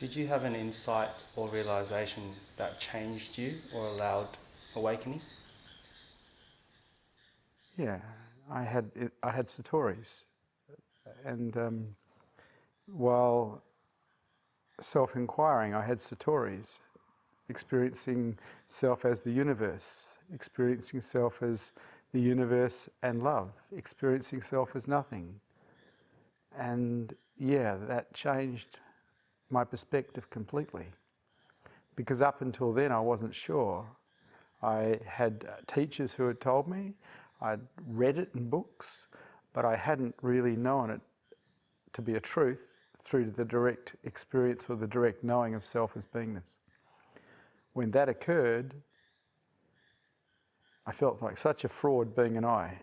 did you have an insight or realization that changed you or allowed awakening? Yeah, I had satori's, and while self-inquiring, I had satori's, experiencing self as the universe, experiencing self as the universe and love, experiencing self as nothing. And yeah, that changed my perspective completely. Because up until then I wasn't sure. I had teachers who had told me, I'd read it in books, but I hadn't really known it to be a truth through to the direct experience or the direct knowing of self as beingness. When that occurred, I felt like such a fraud being an I.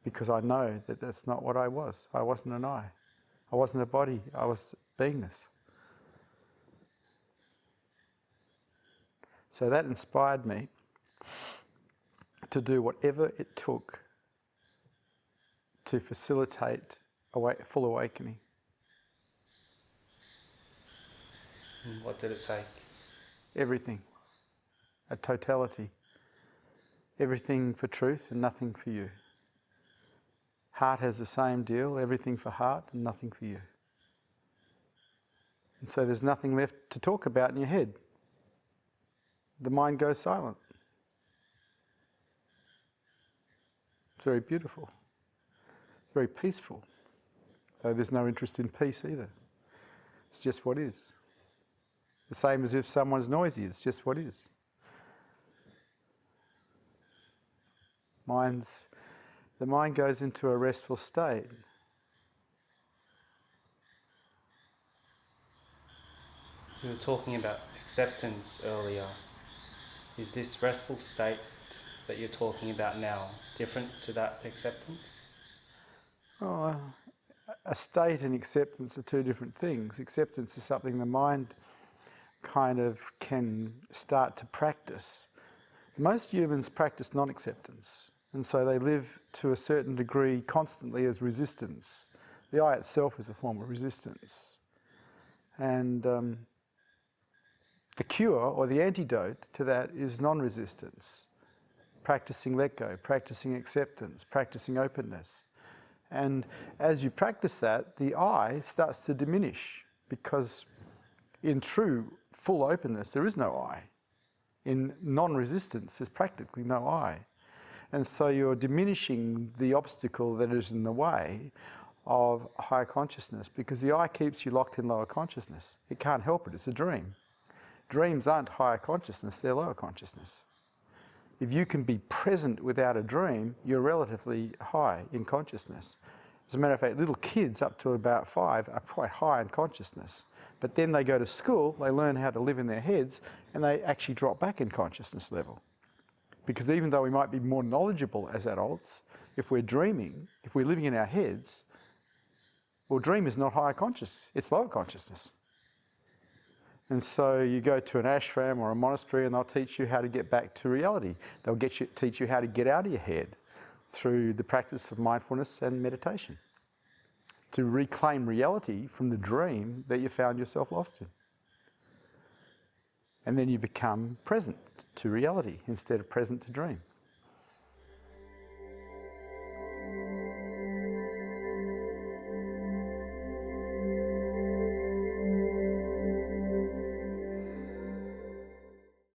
Because I know that that's not what I was. I wasn't an I. I wasn't a body. I was beingness. So that inspired me to do whatever it took to facilitate full awakening. And what did it take? Everything. A totality. Everything for truth and nothing for you. Heart has the same deal, everything for heart and nothing for you. And so there's nothing left to talk about in your head. The mind goes silent. It's very beautiful, very peaceful, though there's no interest in peace either. It's just what is. The same as if someone's noisy, it's just what is. The mind goes into a restful state. We were talking about acceptance earlier. Is this restful state that you're talking about now different to that acceptance? Oh, a state and acceptance are two different things. Acceptance is something the mind kind of can start to practice. Most humans practice non-acceptance, and so they live to a certain degree constantly as resistance. The I itself is a form of resistance. And the cure or the antidote to that is non-resistance. Practicing let go, practicing acceptance, practicing openness. And as you practice that, the I starts to diminish, because in true full openness there is no I. In non-resistance there's practically no I. And so you're diminishing the obstacle that is in the way of higher consciousness, because the I keeps you locked in lower consciousness. It can't help it, it's a dream. Dreams aren't higher consciousness, they're lower consciousness. If you can be present without a dream, you're relatively high in consciousness. As a matter of fact, little kids up to about 5 are quite high in consciousness. But then they go to school, they learn how to live in their heads, and they actually drop back in consciousness level. Because even though we might be more knowledgeable as adults, if we're dreaming, if we're living in our heads, well, dream is not higher consciousness, it's lower consciousness. And so you go to an ashram or a monastery and they'll teach you how to get back to reality. They'll teach you how to get out of your head through the practice of mindfulness and meditation, to reclaim reality from the dream that you found yourself lost in. And then you become present to reality instead of present to dream.